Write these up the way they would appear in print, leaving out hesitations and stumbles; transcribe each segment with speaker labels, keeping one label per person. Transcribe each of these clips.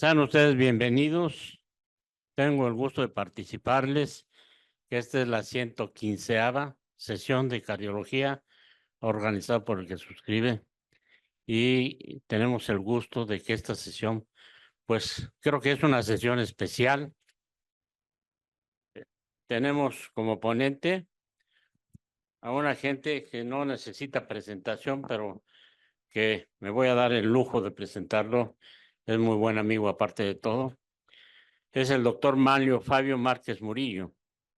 Speaker 1: Sean ustedes bienvenidos. Tengo el gusto de participarles, que esta es la 115ª sesión de cardiología organizada por el que suscribe. Y tenemos el gusto de que esta sesión, pues creo que es una sesión especial. Tenemos como ponente a una gente que no necesita presentación, pero que me voy a dar el lujo de presentarlo. Es muy buen amigo aparte de todo. Es el doctor Manlio Fabio Márquez Murillo.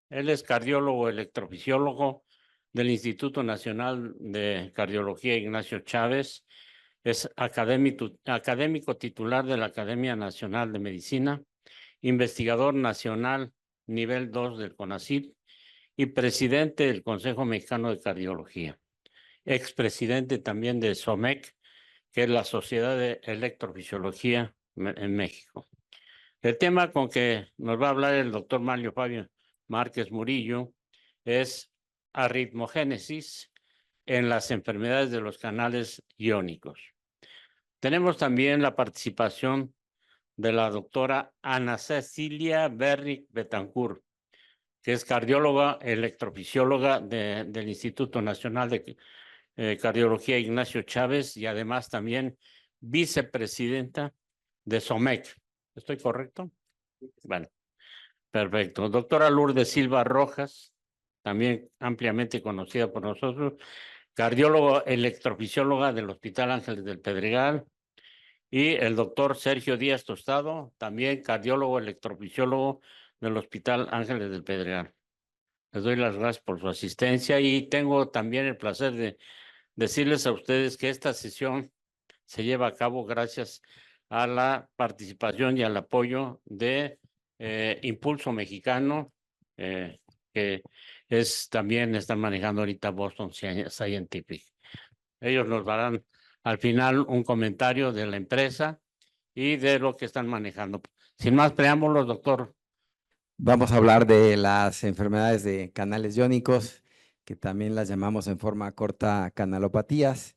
Speaker 1: Él es cardiólogo electrofisiólogo del Instituto Nacional de Cardiología Ignacio Chávez. Es académico titular de la Academia Nacional de Medicina, investigador nacional nivel 2 del CONACYT y presidente del Consejo Mexicano de Cardiología. Expresidente también de SOMEC, que es la Sociedad de Electrofisiología en México. El tema con que nos va a hablar el doctor Manlio Fabio Márquez Murillo es arritmogénesis en las enfermedades de los canales iónicos. Tenemos también la participación de la doctora Ana Cecilia Berrick Betancourt, que es cardióloga electrofisióloga del Instituto Nacional de Cardiología Ignacio Chávez y además también vicepresidenta de SOMEC. ¿Estoy correcto? Bueno, perfecto. Doctora Lourdes Silva Rojas, también ampliamente conocida por nosotros, cardiólogo electrofisióloga del Hospital Ángeles del Pedregal, y el doctor Sergio Díaz Tostado, también cardiólogo electrofisiólogo del Hospital Ángeles del Pedregal. Les doy las gracias por su asistencia y tengo también el placer de decirles a ustedes que esta sesión se lleva a cabo gracias a la participación y al apoyo de Impulso Mexicano, que también están manejando ahorita Boston Scientific. Ellos nos darán al final un comentario de la empresa y de lo que están manejando. Sin más preámbulos, doctor.
Speaker 2: Vamos a hablar de las enfermedades de canales iónicos, que también las llamamos en forma corta canalopatías.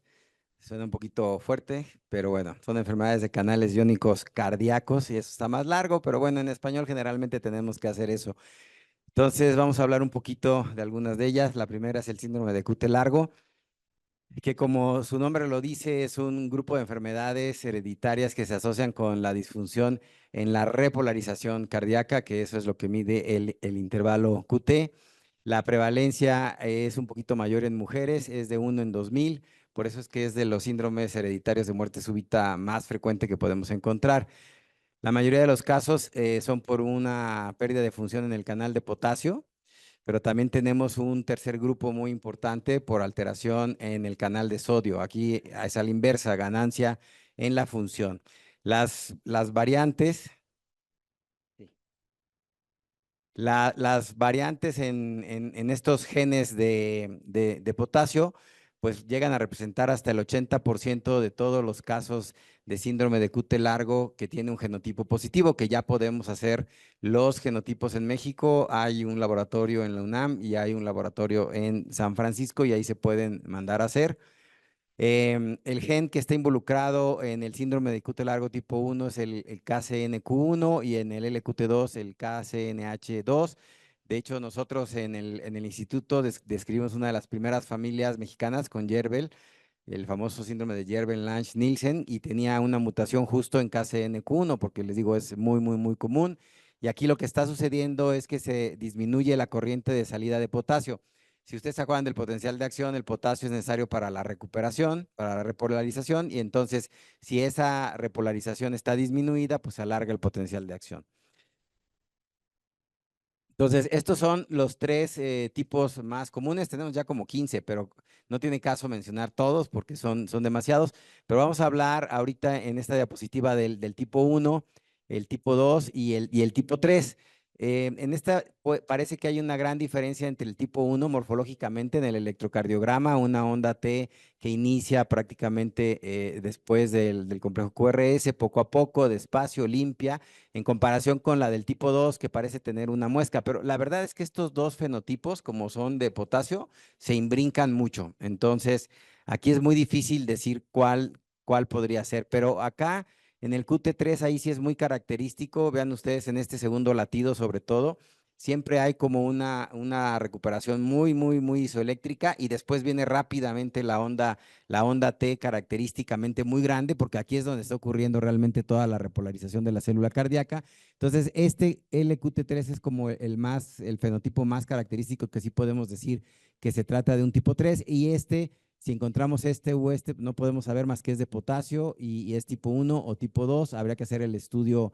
Speaker 2: Suena un poquito fuerte, pero bueno, son enfermedades de canales iónicos cardíacos y eso está más largo, pero bueno, en español generalmente tenemos que hacer eso. Entonces vamos a hablar un poquito de algunas de ellas. La primera es el síndrome de Cute largo, que como su nombre lo dice, es un grupo de enfermedades hereditarias que se asocian con la disfunción en la repolarización cardíaca, que eso es lo que mide el intervalo QT. La prevalencia es un poquito mayor en mujeres, es de 1 en 2000, por eso es que es de los síndromes hereditarios de muerte súbita más frecuente que podemos encontrar. La mayoría de los casos son por una pérdida de función en el canal de potasio, pero también tenemos un tercer grupo muy importante por alteración en el canal de sodio. Aquí es a la inversa, ganancia en la función. Las variantes, las variantes en estos genes de potasio, pues llegan a representar hasta el 80% de todos los casos de síndrome de Cute largo que tiene un genotipo positivo, que ya podemos hacer los genotipos en México. Hay un laboratorio en la UNAM y hay un laboratorio en San Francisco y ahí se pueden mandar a hacer. El gen que está involucrado en el síndrome de Cute largo tipo 1 es el KCNQ1 y en el LQT2 el KCNH2. De hecho, nosotros en el instituto describimos una de las primeras familias mexicanas con Yerbel, el famoso síndrome de Yerbel-Lange-Nielsen, y tenía una mutación justo en KCNQ1, porque les digo, es muy, muy, muy común. Y aquí lo que está sucediendo es que se disminuye la corriente de salida de potasio. Si ustedes se acuerdan del potencial de acción, el potasio es necesario para la recuperación, para la repolarización, y entonces, si esa repolarización está disminuida, pues se alarga el potencial de acción. Entonces, estos son los tres tipos más comunes. Tenemos ya como 15, pero no tiene caso mencionar todos porque son demasiados. Pero vamos a hablar ahorita en esta diapositiva del tipo 1, el tipo 2 y el tipo 3. En esta parece que hay una gran diferencia entre el tipo 1 morfológicamente en el electrocardiograma, una onda T que inicia prácticamente después del complejo QRS, poco a poco, despacio, limpia, en comparación con la del tipo 2 que parece tener una muesca. Pero la verdad es que estos dos fenotipos, como son de potasio, se imbrincan mucho. Entonces, aquí es muy difícil decir cuál podría ser. Pero acá En el QT3 ahí sí es muy característico, vean ustedes en este segundo latido sobre todo, siempre hay como una recuperación muy isoeléctrica y después viene rápidamente la onda T característicamente muy grande, porque aquí es donde está ocurriendo realmente toda la repolarización de la célula cardíaca. Entonces, este LQT3 es como el fenotipo más característico que sí podemos decir que se trata de un tipo 3 y si encontramos este o este, no podemos saber más que es de potasio y es tipo 1 o tipo 2, habría que hacer el estudio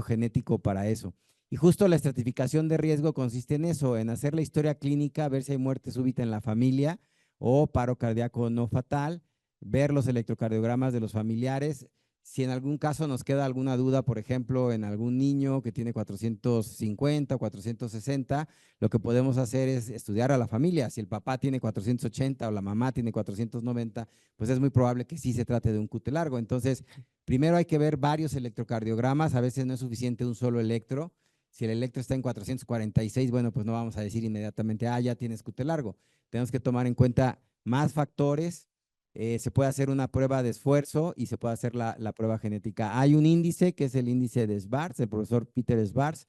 Speaker 2: genético para eso. Y justo la estratificación de riesgo consiste en eso, en hacer la historia clínica, ver si hay muerte súbita en la familia o paro cardíaco no fatal, ver los electrocardiogramas de los familiares. Si en algún caso nos queda alguna duda, por ejemplo, en algún niño que tiene 450 o 460, lo que podemos hacer es estudiar a la familia. Si el papá tiene 480 o la mamá tiene 490, pues es muy probable que sí se trate de un QT largo. Entonces, primero hay que ver varios electrocardiogramas, a veces no es suficiente un solo electro. Si el electro está en 446, bueno, pues no vamos a decir inmediatamente, ya tienes QT largo. Tenemos que tomar en cuenta más factores. Se puede hacer una prueba de esfuerzo y se puede hacer la prueba genética. Hay un índice que es el índice de Schwartz, el profesor Peter Schwartz,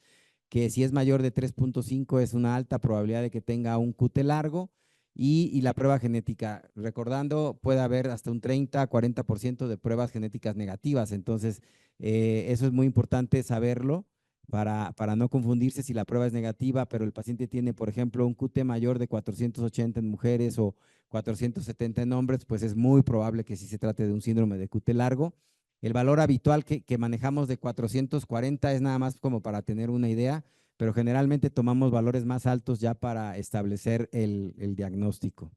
Speaker 2: que si es mayor de 3.5 es una alta probabilidad de que tenga un QT largo. Y la prueba genética, recordando, puede haber hasta un 30-40% de pruebas genéticas negativas. Entonces, eso es muy importante saberlo para no confundirse si la prueba es negativa, pero el paciente tiene, por ejemplo, un QT mayor de 480 en mujeres o 470 en hombres, pues es muy probable que sí se trate de un síndrome de QT largo. El valor habitual que manejamos de 440 es nada más como para tener una idea, pero generalmente tomamos valores más altos ya para establecer el diagnóstico.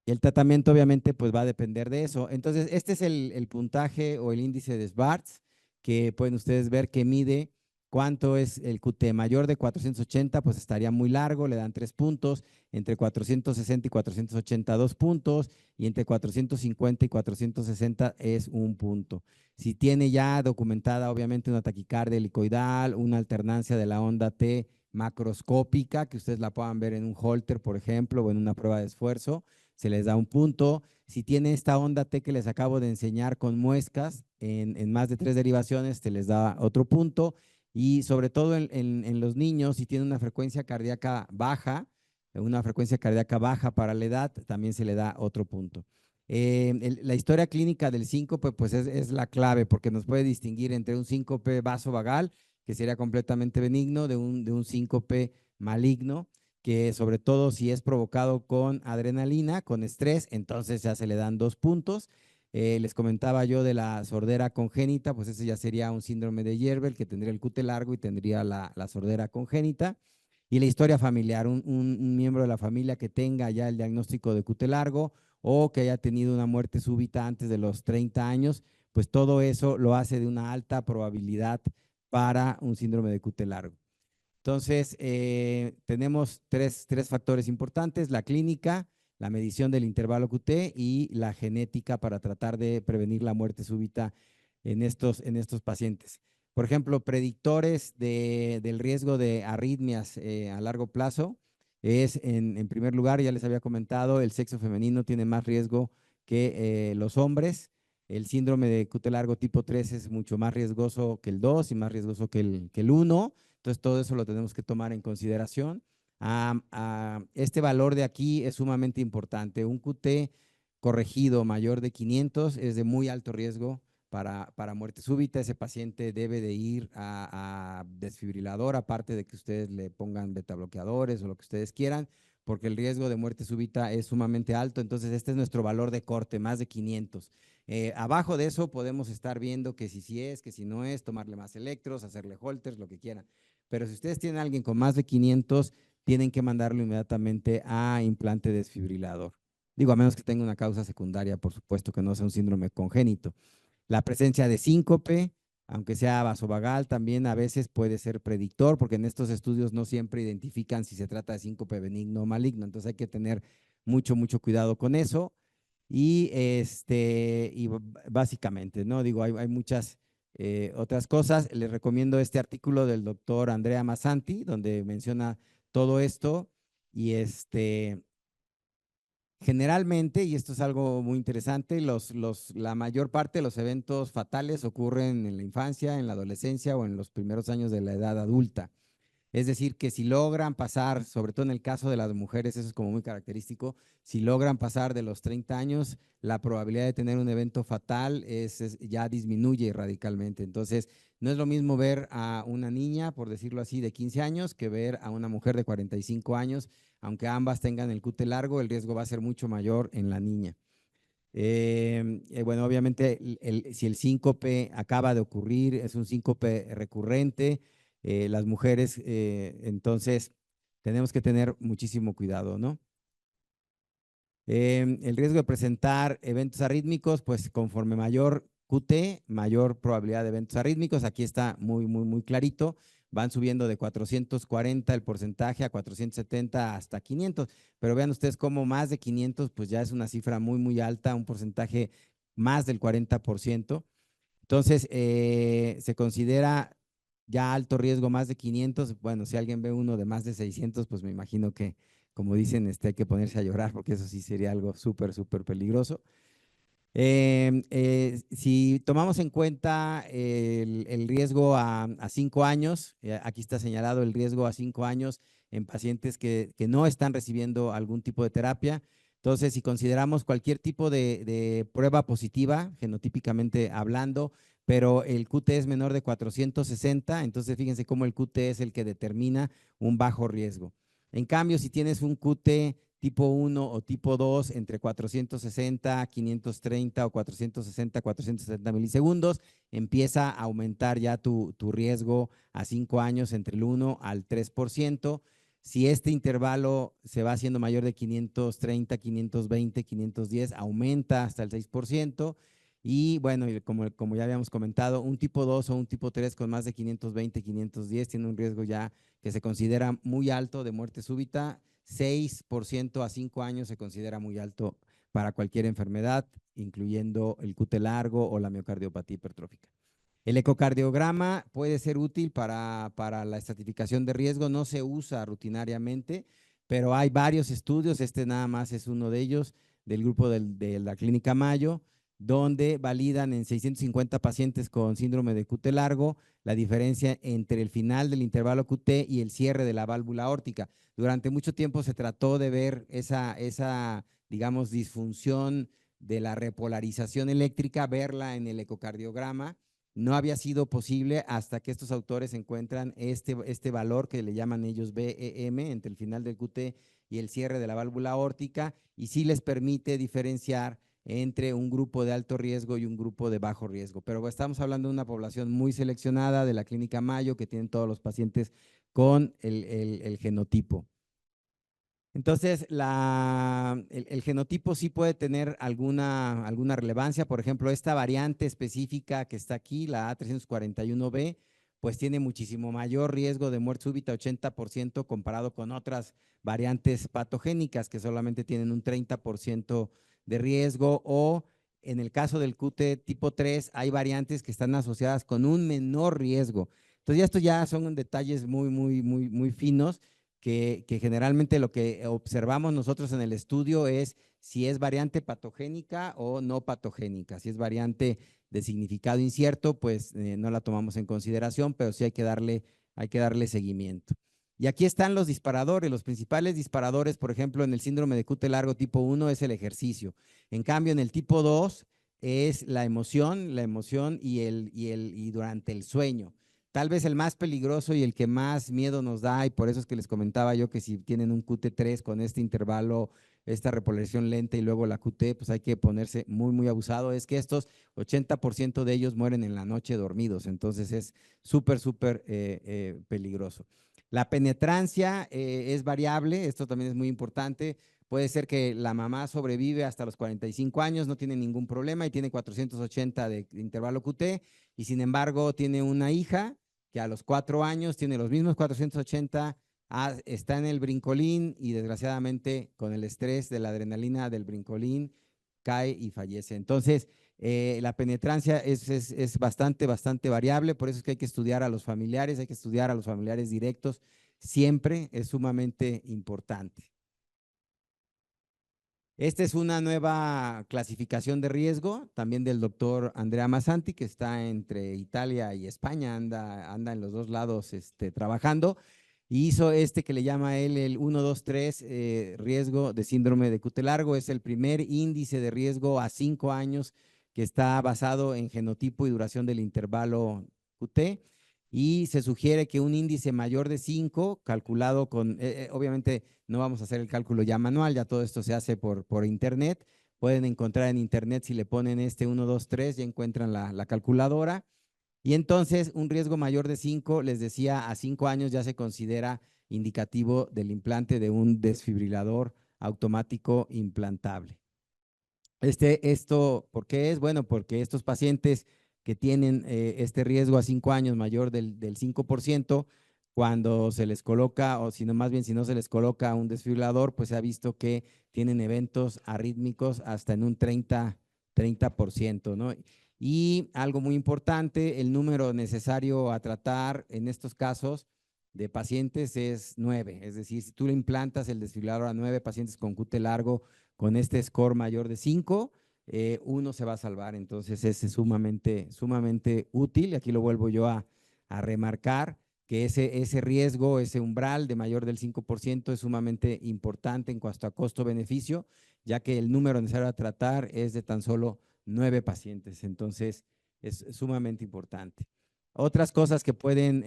Speaker 2: Y el tratamiento obviamente pues va a depender de eso. Entonces, este es el puntaje o el índice de Schwartz, que pueden ustedes ver que mide cuánto es el QT. Mayor de 480 pues estaría muy largo, le dan 3 puntos, entre 460 y 480 2 puntos, y entre 450 y 460 es 1 punto. Si tiene ya documentada obviamente una taquicardia helicoidal, una alternancia de la onda T macroscópica, que ustedes la puedan ver en un Holter, por ejemplo, o en una prueba de esfuerzo, se les da 1 punto. Si tiene esta onda T que les acabo de enseñar con muescas en más de 3 derivaciones, se les da otro punto. Y sobre todo en los niños, si tiene una frecuencia cardíaca baja para la edad, también se le da otro punto. La historia clínica del síncope pues es la clave porque nos puede distinguir entre un síncope vasovagal, que sería completamente benigno, de un síncope maligno, que sobre todo si es provocado con adrenalina, con estrés, entonces ya se le dan 2 puntos. Les comentaba yo de la sordera congénita, pues ese ya sería un síndrome de Yerbel, que tendría el QT largo y tendría la sordera congénita. Y la historia familiar, un miembro de la familia que tenga ya el diagnóstico de QT largo o que haya tenido una muerte súbita antes de los 30 años, pues todo eso lo hace de una alta probabilidad para un síndrome de QT largo. Entonces, tenemos tres factores importantes: la clínica, la medición del intervalo QT y la genética para tratar de prevenir la muerte súbita en estos pacientes. Por ejemplo, predictores del riesgo de arritmias a largo plazo es, en primer lugar, ya les había comentado, el sexo femenino tiene más riesgo que los hombres. El síndrome de QT largo tipo 3 es mucho más riesgoso que el 2 y más riesgoso que el 1. Entonces, todo eso lo tenemos que tomar en consideración. Este valor de aquí es sumamente importante. Un QT corregido mayor de 500 es de muy alto riesgo para muerte súbita. Ese paciente debe de ir a desfibrilador, aparte de que ustedes le pongan betabloqueadores o lo que ustedes quieran, porque el riesgo de muerte súbita es sumamente alto. Entonces, este es nuestro valor de corte, más de 500. Abajo de eso podemos estar viendo que si es, que si no es, tomarle más electros, hacerle holters, lo que quieran. Pero si ustedes tienen a alguien con más de 500, tienen que mandarlo inmediatamente a implante desfibrilador. Digo, a menos que tenga una causa secundaria, por supuesto, que no sea un síndrome congénito. La presencia de síncope, aunque sea vasovagal, también a veces puede ser predictor, porque en estos estudios no siempre identifican si se trata de síncope benigno o maligno. Entonces hay que tener mucho cuidado con eso. Y básicamente, ¿no? Digo, hay muchas otras cosas. Les recomiendo este artículo del doctor Andrea Massanti, donde menciona todo esto. Y Generalmente, y esto es algo muy interesante, la mayor parte de los eventos fatales ocurren en la infancia, en la adolescencia o en los primeros años de la edad adulta. Es decir, que si logran pasar, sobre todo en el caso de las mujeres, eso es como muy característico, si logran pasar de los 30 años, la probabilidad de tener un evento fatal ya disminuye radicalmente. Entonces, no es lo mismo ver a una niña, por decirlo así, de 15 años, que ver a una mujer de 45 años. Aunque ambas tengan el cute largo, el riesgo va a ser mucho mayor en la niña. Bueno, obviamente, si el síncope acaba de ocurrir, es un síncope recurrente, las mujeres, entonces tenemos que tener muchísimo cuidado, ¿no? El riesgo de presentar eventos arrítmicos, pues conforme mayor QT, mayor probabilidad de eventos arrítmicos. Aquí está muy clarito. Van subiendo de 440 el porcentaje a 470 hasta 500. Pero vean ustedes cómo más de 500, pues ya es una cifra muy alta, un porcentaje más del 40%. Entonces, se considera ya alto riesgo más de 500. Bueno, si alguien ve uno de más de 600, pues me imagino que, como dicen, hay que ponerse a llorar porque eso sí sería algo súper peligroso. Si tomamos en cuenta el riesgo a 5 años, aquí está señalado el riesgo a 5 años en pacientes que no están recibiendo algún tipo de terapia. Entonces, si consideramos cualquier tipo de prueba positiva, genotípicamente hablando, pero el QT es menor de 460, entonces fíjense cómo el QT es el que determina un bajo riesgo. En cambio, si tienes un QT tipo 1 o tipo 2 entre 460, 530 o 460, 470 milisegundos, empieza a aumentar ya tu riesgo a 5 años entre el 1 al 3%. Si este intervalo se va haciendo mayor de 530, 520, 510, aumenta hasta el 6%. Y bueno, como ya habíamos comentado, un tipo 2 o un tipo 3 con más de 520, 510 tiene un riesgo ya que se considera muy alto de muerte súbita. 6% a 5 años se considera muy alto para cualquier enfermedad, incluyendo el QT largo o la miocardiopatía hipertrófica. El ecocardiograma puede ser útil para la estratificación de riesgo, no se usa rutinariamente, pero hay varios estudios, este nada más es uno de ellos, del grupo de la Clínica Mayo, donde validan en 650 pacientes con síndrome de QT largo la diferencia entre el final del intervalo QT y el cierre de la válvula aórtica. Durante mucho tiempo se trató de ver esa digamos, disfunción de la repolarización eléctrica, verla en el ecocardiograma. No había sido posible hasta que estos autores encuentran este valor que le llaman ellos BEM entre el final del QT y el cierre de la válvula aórtica, y sí les permite diferenciar entre un grupo de alto riesgo y un grupo de bajo riesgo. Pero estamos hablando de una población muy seleccionada de la Clínica Mayo, que tienen todos los pacientes con el genotipo. Entonces, el genotipo sí puede tener alguna relevancia. Por ejemplo, esta variante específica que está aquí, la A341B, pues tiene muchísimo mayor riesgo de muerte súbita, 80%, comparado con otras variantes patogénicas que solamente tienen un 30% de riesgo, o en el caso del QT tipo 3, hay variantes que están asociadas con un menor riesgo. Entonces, estos ya son detalles muy finos que generalmente lo que observamos nosotros en el estudio es si es variante patogénica o no patogénica. Si es variante de significado incierto, pues no la tomamos en consideración, pero sí hay que darle seguimiento. Y aquí están los disparadores. Los principales disparadores, por ejemplo, en el síndrome de QT largo tipo 1 es el ejercicio. En cambio, en el tipo 2 es la emoción y durante el sueño. Tal vez el más peligroso y el que más miedo nos da, y por eso es que les comentaba yo que si tienen un QT3 con este intervalo, esta repolarización lenta y luego la QT, pues hay que ponerse muy abusado, es que estos 80% de ellos mueren en la noche dormidos, entonces es súper peligroso. La penetrancia es variable, esto también es muy importante. Puede ser que la mamá sobrevive hasta los 45 años, no tiene ningún problema y tiene 480 de intervalo QT, y sin embargo tiene una hija que a los 4 años tiene los mismos 480, está en el brincolín y desgraciadamente con el estrés de la adrenalina del brincolín cae y fallece. Entonces, la penetrancia es bastante variable, por eso es que hay que estudiar a los familiares, hay que estudiar a los familiares directos, siempre es sumamente importante. Esta es una nueva clasificación de riesgo, también del doctor Andrea Massanti, que está entre Italia y España, anda en los dos lados trabajando, y hizo que le llama él el 1, 2, 3, riesgo de síndrome de QT largo. Es el primer índice de riesgo a 5 años que está basado en genotipo y duración del intervalo QT, y se sugiere que un índice mayor de 5, calculado con, obviamente no vamos a hacer el cálculo ya manual, ya todo esto se hace por internet. Pueden encontrar en internet, si le ponen 1, 2, 3, ya encuentran la calculadora. Y entonces un riesgo mayor de 5, les decía, a 5 años ya se considera indicativo del implante de un desfibrilador automático implantable. Esto, ¿por qué es? Bueno, porque estos pacientes que tienen este riesgo a 5 años mayor del 5%, cuando se les coloca, o si no, más bien si no se les coloca un desfibrilador, pues se ha visto que tienen eventos arrítmicos hasta en un 30%, ¿no? Y algo muy importante, el número necesario a tratar en estos casos de pacientes es 9. Es decir, si tú le implantas el desfibrilador a 9 pacientes con QT largo, con este score mayor de 5, uno se va a salvar. Entonces es sumamente útil. Aquí lo vuelvo yo a remarcar, que ese riesgo, ese umbral de mayor del 5% es sumamente importante en cuanto a costo-beneficio, ya que el número necesario a tratar es de tan solo 9 pacientes. Entonces es sumamente importante. Otras cosas que pueden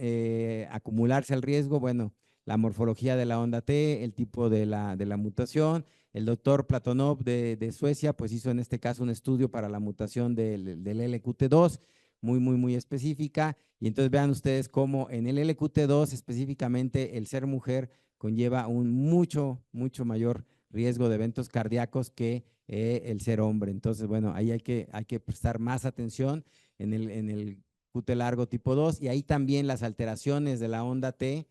Speaker 2: acumularse al riesgo, bueno, la morfología de la onda T, el tipo de la mutación. El doctor Platonov de Suecia, pues hizo en este caso un estudio para la mutación del LQT2, muy específica. Y entonces vean ustedes cómo en el LQT2 específicamente el ser mujer conlleva un mucho mayor riesgo de eventos cardíacos que el ser hombre. Entonces, bueno, ahí hay que prestar más atención en el QT largo tipo 2, y ahí también las alteraciones de la onda T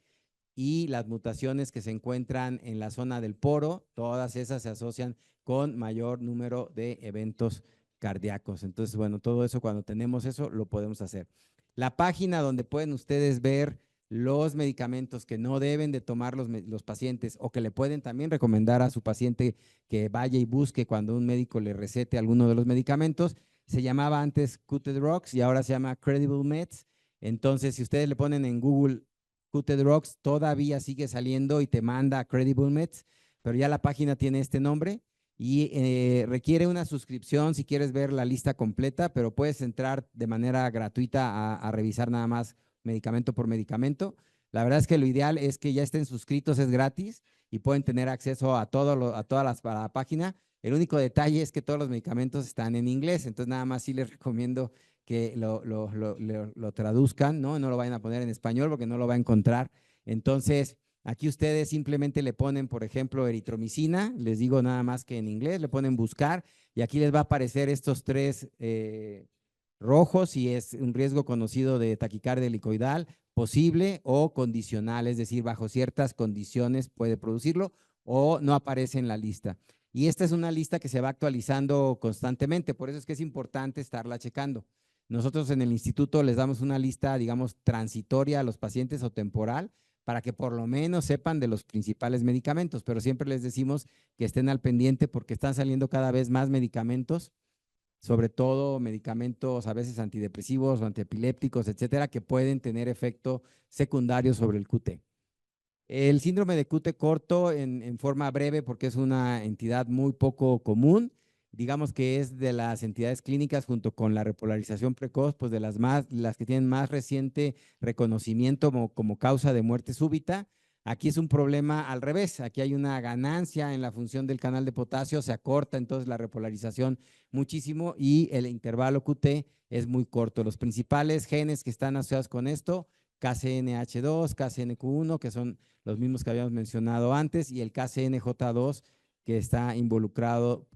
Speaker 2: y las mutaciones que se encuentran en la zona del poro, todas esas se asocian con mayor número de eventos cardíacos. Entonces, bueno, todo eso, cuando tenemos eso, lo podemos hacer. La página donde pueden ustedes ver los medicamentos que no deben de tomar los pacientes, o que le pueden también recomendar a su paciente que vaya y busque cuando un médico le recete alguno de los medicamentos, se llamaba antes QT Drugs y ahora se llama Credible Meds. Entonces, si ustedes le ponen en Google QT Drugs, todavía sigue saliendo y te manda a Credible Meds, pero ya la página tiene este nombre y requiere una suscripción si quieres ver la lista completa, pero puedes entrar de manera gratuita a revisar nada más medicamento por medicamento. La verdad es que lo ideal es que ya estén suscritos, es gratis y pueden tener acceso a toda la página. El único detalle es que todos los medicamentos están en inglés, entonces nada más sí les recomiendo que lo traduzcan, ¿no? No lo vayan a poner en español porque no lo va a encontrar. Entonces, aquí ustedes simplemente le ponen, por ejemplo, eritromicina, les digo nada más que en inglés, le ponen buscar y aquí les va a aparecer estos 3 rojos si es un riesgo conocido de taquicardia helicoidal, posible o condicional, es decir, bajo ciertas condiciones puede producirlo o no aparece en la lista. Y esta es una lista que se va actualizando constantemente, por eso es que es importante estarla checando. Nosotros en el instituto les damos una lista, digamos, transitoria a los pacientes o temporal, para que por lo menos sepan de los principales medicamentos, pero siempre les decimos que estén al pendiente porque están saliendo cada vez más medicamentos, sobre todo medicamentos a veces antidepresivos o antiepilépticos, etcétera, que pueden tener efecto secundario sobre el QT. El síndrome de QT corto, en forma breve, porque es una entidad muy poco común, digamos que es de las entidades clínicas junto con la repolarización precoz, pues de las que tienen más reciente reconocimiento como causa de muerte súbita. Aquí es un problema al revés, aquí hay una ganancia en la función del canal de potasio, se acorta entonces la repolarización muchísimo y el intervalo QT es muy corto. Los principales genes que están asociados con esto, KCNH2, KCNQ1, que son los mismos que habíamos mencionado antes, y el KCNJ2, que está involucrado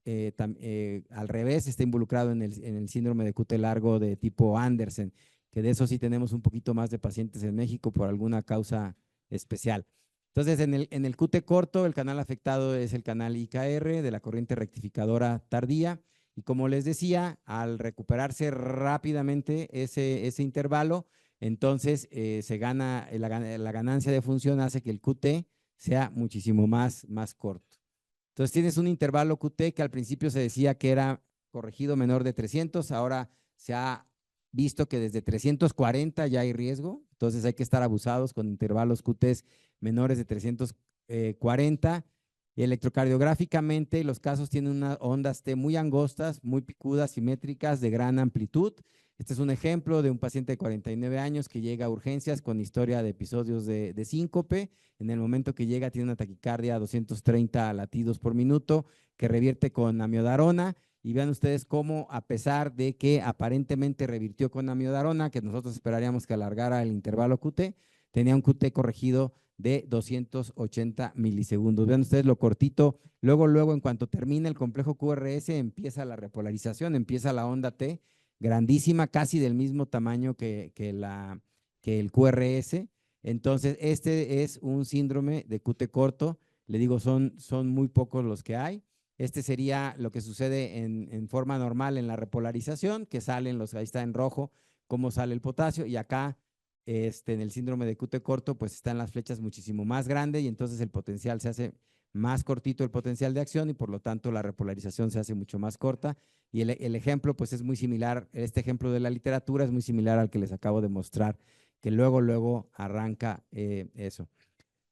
Speaker 2: al revés, está involucrado en el síndrome de QT largo de tipo Andersen, que de eso sí tenemos un poquito más de pacientes en México por alguna causa especial. Entonces, en el QT corto, el canal afectado es el canal IKR de la corriente rectificadora tardía, y como les decía, al recuperarse rápidamente ese intervalo, entonces se gana la ganancia de función, hace que el QT sea muchísimo más corto. Entonces tienes un intervalo QT que al principio se decía que era corregido menor de 300, ahora se ha visto que desde 340 ya hay riesgo, entonces hay que estar abusados con intervalos QT menores de 340. Electrocardiográficamente, los casos tienen unas ondas T muy angostas, muy picudas, simétricas, de gran amplitud. Este es un ejemplo de un paciente de 49 años que llega a urgencias con historia de episodios de síncope. En el momento que llega tiene una taquicardia a 230 latidos por minuto, que revierte con amiodarona. Y vean ustedes cómo, a pesar de que aparentemente revirtió con amiodarona, que nosotros esperaríamos que alargara el intervalo QT, tenía un QT corregido de 280 milisegundos. Vean ustedes lo cortito. Luego, en cuanto termina el complejo QRS, empieza la repolarización, empieza la onda T, grandísima, casi del mismo tamaño que el QRS. Entonces, este es un síndrome de QT corto. Le digo, son muy pocos los que hay. Este sería lo que sucede en forma normal en la repolarización, que salen ahí está en rojo, cómo sale el potasio, y acá en el síndrome de QT corto, pues están las flechas muchísimo más grandes y entonces el potencial se hace más cortito, el potencial de acción, y por lo tanto la repolarización se hace mucho más corta. Y el ejemplo, pues es muy similar, este ejemplo de la literatura es muy similar al que les acabo de mostrar, que luego arranca eso.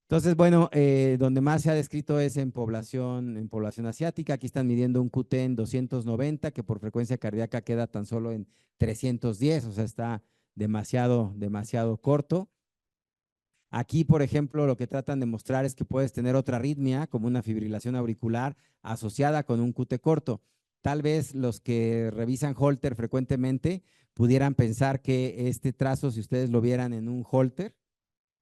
Speaker 2: Entonces, bueno, donde más se ha descrito es en población asiática. Aquí están midiendo un QT en 290, que por frecuencia cardíaca queda tan solo en 310, o sea, está demasiado corto. Aquí, por ejemplo, lo que tratan de mostrar es que puedes tener otra arritmia, como una fibrilación auricular asociada con un QT corto. Tal vez los que revisan Holter frecuentemente pudieran pensar que este trazo, si ustedes lo vieran en un Holter,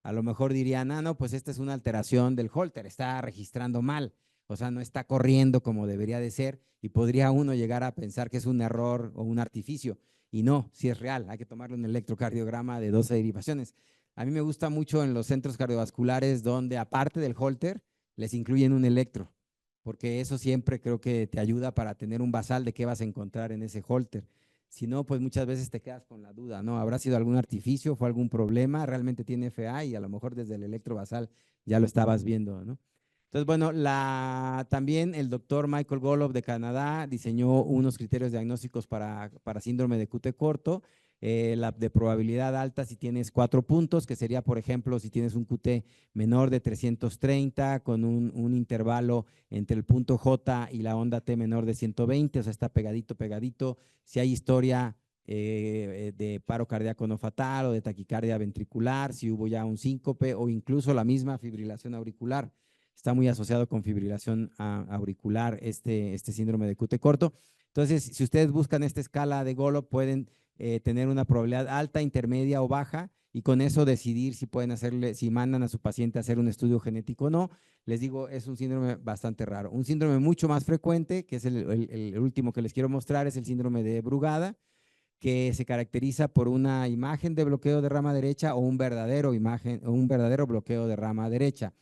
Speaker 2: a lo mejor dirían, no, pues esta es una alteración del Holter, está registrando mal, o sea, no está corriendo como debería de ser, y podría uno llegar a pensar que es un error o un artificio, y no, si es real, hay que tomarle un electrocardiograma de 12 derivaciones. A mí me gusta mucho en los centros cardiovasculares donde aparte del Holter, les incluyen un electro, porque eso siempre creo que te ayuda para tener un basal de qué vas a encontrar en ese Holter. Si no, pues muchas veces te quedas con la duda, ¿no? ¿Habrá sido algún artificio? ¿Fue algún problema? ¿Realmente tiene FA? Y a lo mejor desde el electrovasal ya lo estabas viendo, ¿no? Entonces, bueno, también el doctor Michael Golub de Canadá diseñó unos criterios diagnósticos para síndrome de QT corto. La de probabilidad alta si tienes 4 puntos, que sería, por ejemplo, si tienes un QT menor de 330 con un intervalo entre el punto J y la onda T menor de 120, o sea, está pegadito. Si hay historia de paro cardíaco no fatal o de taquicardia ventricular, si hubo ya un síncope o incluso la misma fibrilación auricular. Está muy asociado con fibrilación auricular este síndrome de QT corto. Entonces, si ustedes buscan esta escala de Golub, pueden tener una probabilidad alta, intermedia o baja, y con eso decidir si pueden hacerle, si mandan a su paciente a hacer un estudio genético o no. Les digo, es un síndrome bastante raro. Un síndrome mucho más frecuente, que es el último que les quiero mostrar, es el síndrome de Brugada, que se caracteriza por una imagen de bloqueo de rama derecha o un verdadero bloqueo de rama derecha,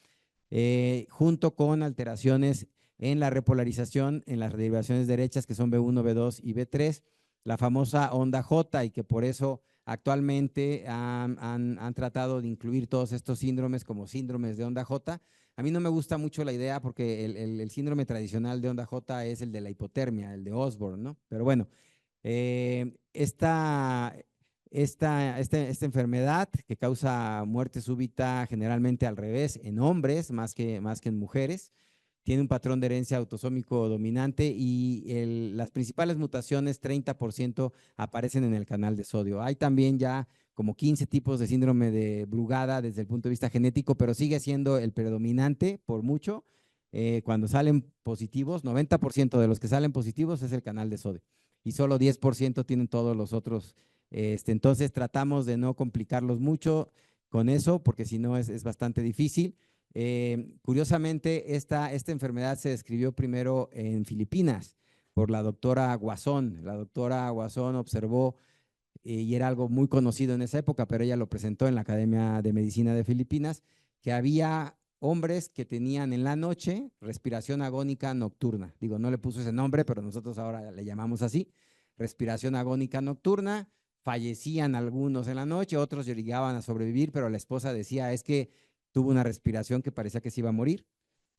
Speaker 2: junto con alteraciones en la repolarización en las derivaciones derechas, que son B1, B2 y B3, la famosa onda J, y que por eso actualmente han tratado de incluir todos estos síndromes como síndromes de onda J. A mí no me gusta mucho la idea porque el síndrome tradicional de onda J es el de la hipotermia, el de Osborne, ¿no? Pero bueno, esta enfermedad que causa muerte súbita generalmente al revés en hombres más que en mujeres, tiene un patrón de herencia autosómico dominante y las principales mutaciones, 30%, aparecen en el canal de sodio. Hay también ya como 15 tipos de síndrome de Brugada desde el punto de vista genético, pero sigue siendo el predominante por mucho. Cuando salen positivos, 90% de los que salen positivos es el canal de sodio y solo 10% tienen todos los otros. Entonces tratamos de no complicarlos mucho con eso, porque si no es bastante difícil. Curiosamente, esta enfermedad se describió primero en Filipinas por la doctora Guasón. La doctora Guasón observó, y era algo muy conocido en esa época, pero ella lo presentó en la Academia de Medicina de Filipinas, que había hombres que tenían en la noche respiración agónica nocturna. Digo, no le puso ese nombre, pero nosotros ahora le llamamos así, respiración agónica nocturna. Fallecían algunos en la noche, otros llegaban a sobrevivir, pero la esposa decía, es que tuvo una respiración que parecía que se iba a morir.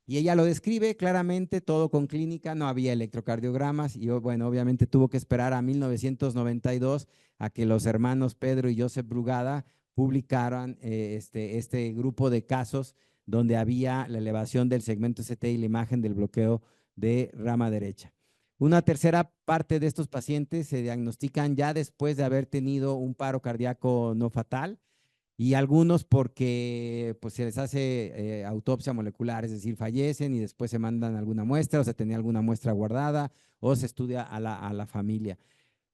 Speaker 2: Y ella lo describe claramente, todo con clínica, no había electrocardiogramas y bueno, obviamente tuvo que esperar a 1992 a que los hermanos Pedro y Joseph Brugada publicaran este grupo de casos donde había la elevación del segmento ST y la imagen del bloqueo de rama derecha. Una tercera parte de estos pacientes se diagnostican ya después de haber tenido un paro cardíaco no fatal, y algunos porque pues, se les hace autopsia molecular, es decir, fallecen y después se mandan alguna muestra o se tenía alguna muestra guardada o se estudia a la familia.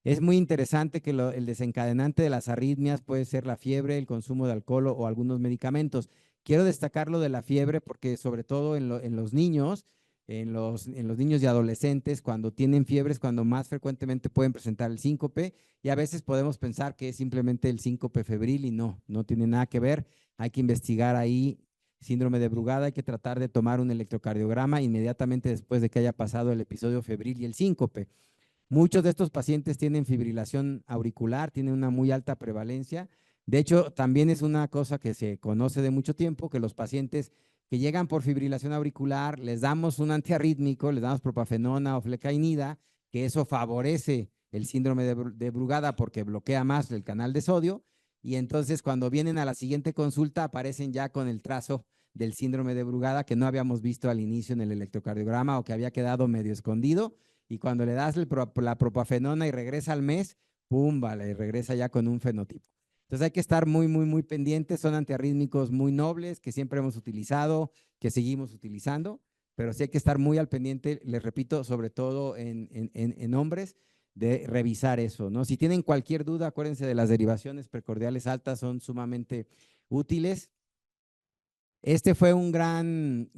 Speaker 2: Es muy interesante que el desencadenante de las arritmias puede ser la fiebre, el consumo de alcohol o algunos medicamentos. Quiero destacar lo de la fiebre porque sobre todo en los niños, en los niños y adolescentes, cuando tienen fiebre es cuando más frecuentemente pueden presentar el síncope y a veces podemos pensar que es simplemente el síncope febril y no tiene nada que ver. Hay que investigar ahí síndrome de Brugada, hay que tratar de tomar un electrocardiograma inmediatamente después de que haya pasado el episodio febril y el síncope. Muchos de estos pacientes tienen fibrilación auricular, tienen una muy alta prevalencia. De hecho, también es una cosa que se conoce de mucho tiempo, que los pacientes que llegan por fibrilación auricular, les damos un antiarrítmico, les damos propafenona o flecainida, que eso favorece el síndrome de Brugada porque bloquea más el canal de sodio. Y entonces cuando vienen a la siguiente consulta aparecen ya con el trazo del síndrome de Brugada que no habíamos visto al inicio en el electrocardiograma o que había quedado medio escondido y cuando le das la propafenona y regresa al mes, pum, vale, regresa ya con un fenotipo. Entonces hay que estar muy pendientes, son antiarrítmicos muy nobles que siempre hemos utilizado, que seguimos utilizando, pero sí hay que estar muy al pendiente, les repito, sobre todo en hombres, de revisar eso, ¿no? Si tienen cualquier duda, acuérdense de las derivaciones precordiales altas, son sumamente útiles. Este fue un gran,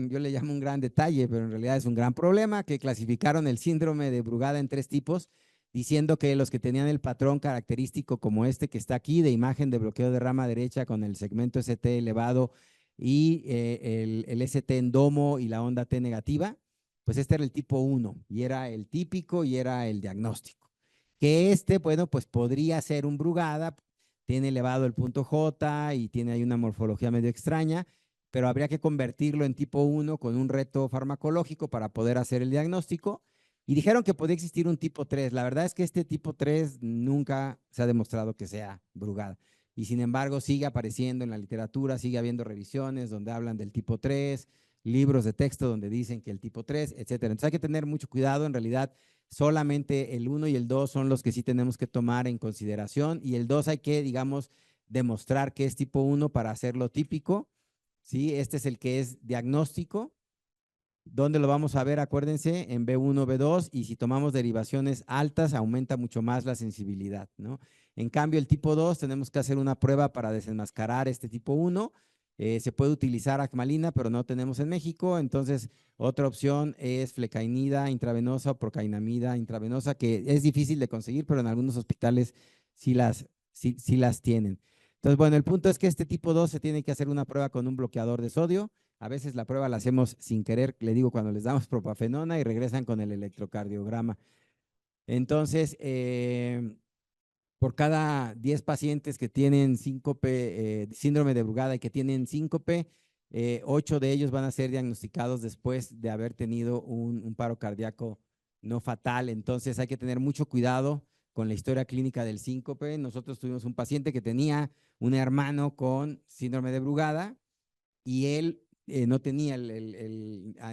Speaker 2: yo le llamo un gran detalle, pero en realidad es un gran problema, que clasificaron el síndrome de Brugada en 3 tipos, diciendo que los que tenían el patrón característico como este que está aquí, de imagen de bloqueo de rama derecha con el segmento ST elevado y el ST en domo y la onda T negativa, pues este era el tipo 1 y era el típico y era el diagnóstico. Que bueno, pues podría ser un Brugada, tiene elevado el punto J y tiene ahí una morfología medio extraña, pero habría que convertirlo en tipo 1 con un reto farmacológico para poder hacer el diagnóstico. Y dijeron que podía existir un tipo 3. La verdad es que este tipo 3 nunca se ha demostrado que sea Brugada. Y sin embargo sigue apareciendo en la literatura, sigue habiendo revisiones donde hablan del tipo 3, libros de texto donde dicen que el tipo 3, etcétera. Entonces hay que tener mucho cuidado. En realidad, solamente el 1 y el 2 son los que sí tenemos que tomar en consideración y el 2 hay que, digamos, demostrar que es tipo 1 para hacerlo típico, ¿sí? Este es el que es diagnóstico. ¿Dónde lo vamos a ver? Acuérdense, en B1, B2 y si tomamos derivaciones altas aumenta mucho más la sensibilidad, ¿no? En cambio, el tipo 2 tenemos que hacer una prueba para desenmascarar este tipo 1. Se puede utilizar acmalina, pero no tenemos en México. Entonces, otra opción es flecainida intravenosa o procainamida intravenosa, que es difícil de conseguir, pero en algunos hospitales sí las tienen. Entonces, bueno, el punto es que este tipo 2 se tiene que hacer una prueba con un bloqueador de sodio. A veces la prueba la hacemos sin querer, le digo, cuando les damos propafenona y regresan con el electrocardiograma. Entonces, por cada 10 pacientes que tienen síncope, síndrome de Brugada y que tienen síncope, 8 de ellos van a ser diagnosticados después de haber tenido un paro cardíaco no fatal. Entonces hay que tener mucho cuidado con la historia clínica del síncope. Nosotros tuvimos un paciente que tenía un hermano con síndrome de Brugada y él no tenía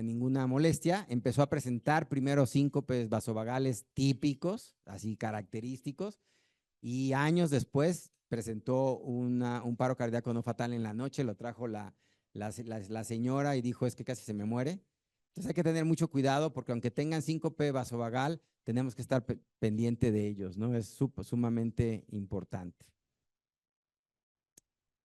Speaker 2: ninguna molestia, empezó a presentar primero síncopes vasovagales típicos, así característicos, y años después presentó un paro cardíaco no fatal en la noche, lo trajo la señora y dijo, es que casi se me muere. Entonces hay que tener mucho cuidado porque aunque tengan síncope vasovagal, tenemos que estar pendiente de ellos, ¿no? Es sumamente importante.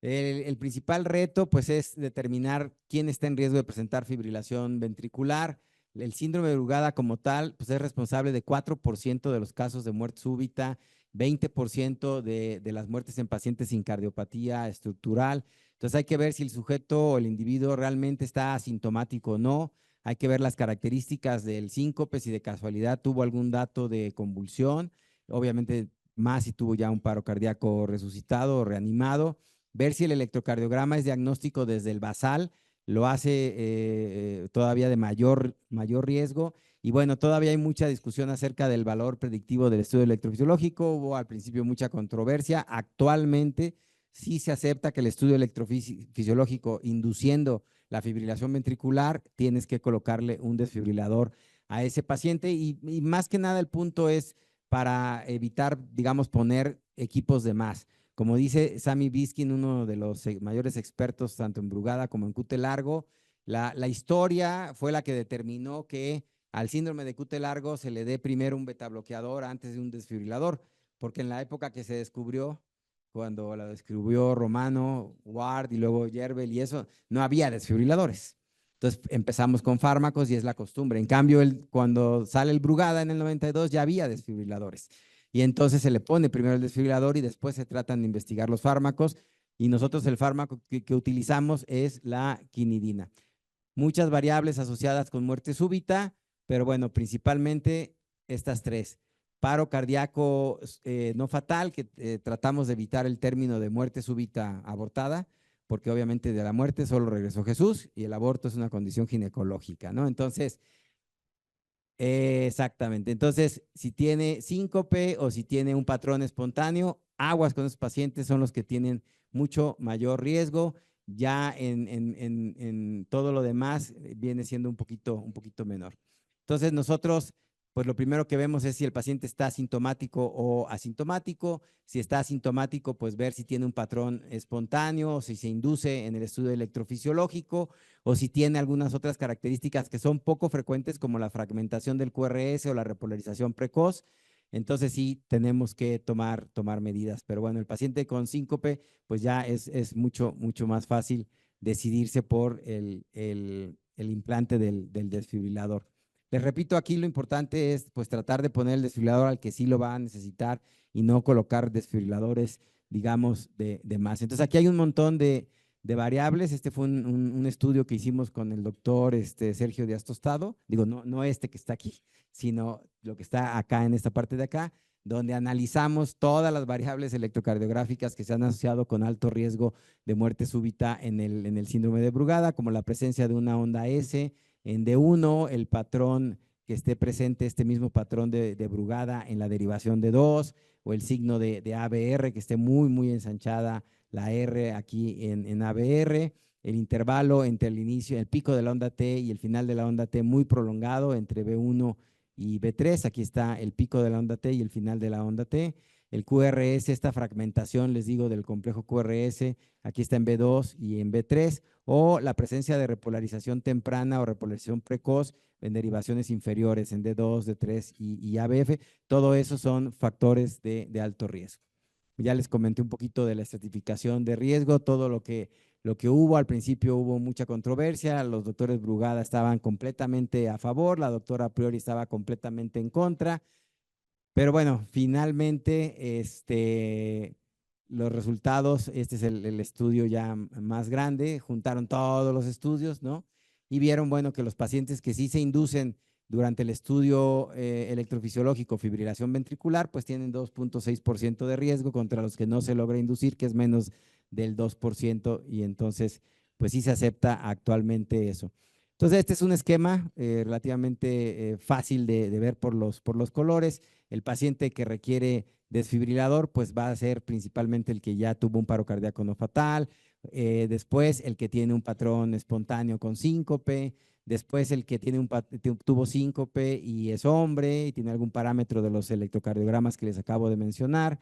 Speaker 2: El principal reto, pues, es determinar quién está en riesgo de presentar fibrilación ventricular. El síndrome de Brugada como tal, pues, es responsable de 4% de los casos de muerte súbita, 20% de las muertes en pacientes sin cardiopatía estructural. Entonces hay que ver si el sujeto o el individuo realmente está asintomático o no. Hay que ver las características del síncope, si de casualidad tuvo algún dato de convulsión, obviamente más si tuvo ya un paro cardíaco resucitado o reanimado, ver si el electrocardiograma es diagnóstico desde el basal. lo hace todavía de mayor riesgo. Y bueno, todavía hay mucha discusión acerca del valor predictivo del estudio electrofisiológico. Hubo al principio mucha controversia. Actualmente sí se acepta que el estudio electrofisiológico induciendo la fibrilación ventricular, tienes que colocarle un desfibrilador a ese paciente y más que nada el punto es para evitar, digamos, poner equipos de más. Como dice Sammy Biskin, uno de los mayores expertos tanto en Brugada como en cute largo, la historia fue la que determinó que al síndrome de cute largo se le dé primero un betabloqueador antes de un desfibrilador, porque en la época que se descubrió, cuando la descubrió Romano, Ward y luego Yerbel y eso, no había desfibriladores. Entonces empezamos con fármacos y es la costumbre. En cambio, cuando sale el Brugada en el 92 ya había desfibriladores. Y entonces se le pone primero el desfibrilador y después se tratan de investigar los fármacos. Y nosotros el fármaco que utilizamos es la quinidina. Muchas variables asociadas con muerte súbita, pero bueno, principalmente estas tres. Paro cardíaco no fatal, que tratamos de evitar el término de muerte súbita abortada, porque obviamente de la muerte solo regresó Jesús y el aborto es una condición ginecológica, ¿no? Entonces, exactamente. Entonces, si tiene síncope o si tiene un patrón espontáneo, aguas con esos pacientes son los que tienen mucho mayor riesgo. Ya en todo lo demás viene siendo un poquito menor. Entonces, nosotros, pues lo primero que vemos es si el paciente está asintomático o asintomático. Si está asintomático, pues ver si tiene un patrón espontáneo o si se induce en el estudio electrofisiológico o si tiene algunas otras características que son poco frecuentes como la fragmentación del QRS o la repolarización precoz. Entonces sí tenemos que tomar medidas, pero bueno, el paciente con síncope pues ya es mucho más fácil decidirse por el implante del desfibrilador. Les repito, aquí lo importante es pues tratar de poner el desfibrilador al que sí lo va a necesitar y no colocar desfibriladores, digamos, de más. Entonces aquí hay un montón de variables. Este fue un estudio que hicimos con el doctor Sergio Díaz Tostado, digo, no este que está aquí, sino lo que está acá en esta parte de acá, donde analizamos todas las variables electrocardiográficas que se han asociado con alto riesgo de muerte súbita en el síndrome de Brugada, como la presencia de una onda S en D1, el patrón que esté presente, este mismo patrón de Brugada en la derivación de 2, o el signo de ABR que esté muy ensanchada la R aquí en ABR, el intervalo entre el inicio, el pico de la onda T y el final de la onda T muy prolongado entre B1 y B3, aquí está el pico de la onda T y el final de la onda T, el QRS, esta fragmentación, les digo, del complejo QRS, aquí está en B2 y en B3, o la presencia de repolarización temprana o repolarización precoz en derivaciones inferiores, en D2, D3 y ABF, todo eso son factores de alto riesgo. Ya les comenté un poquito de la estratificación de riesgo, todo lo que hubo. Al principio hubo mucha controversia, los doctores Brugada estaban completamente a favor, la doctora Priori estaba completamente en contra, pero bueno, finalmente los resultados, este es el estudio ya más grande, juntaron todos los estudios, ¿no? Y vieron, bueno, que los pacientes que sí se inducen durante el estudio electrofisiológico fibrilación ventricular, pues tienen 2.6% de riesgo contra los que no se logra inducir, que es menos del 2%, y entonces, pues sí se acepta actualmente eso. Entonces, este es un esquema relativamente fácil de ver por los colores. El paciente que requiere desfibrilador, pues va a ser principalmente el que ya tuvo un paro cardíaco no fatal, después el que tiene un patrón espontáneo con síncope, después el que tuvo síncope y es hombre y tiene algún parámetro de los electrocardiogramas que les acabo de mencionar.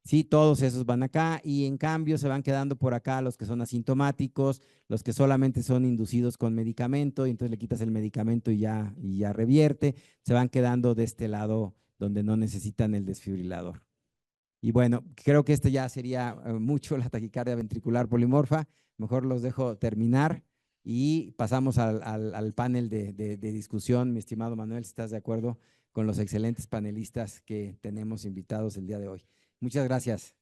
Speaker 2: Sí, todos esos van acá y en cambio se van quedando por acá los que son asintomáticos, los que solamente son inducidos con medicamento y entonces le quitas el medicamento y ya revierte, se van quedando de este lado donde no necesitan el desfibrilador. Y bueno, creo que ya sería mucho la taquicardia ventricular polimorfa. Mejor los dejo terminar y pasamos al panel de discusión. Mi estimado Manuel, si estás de acuerdo con los excelentes panelistas que tenemos invitados el día de hoy. Muchas gracias.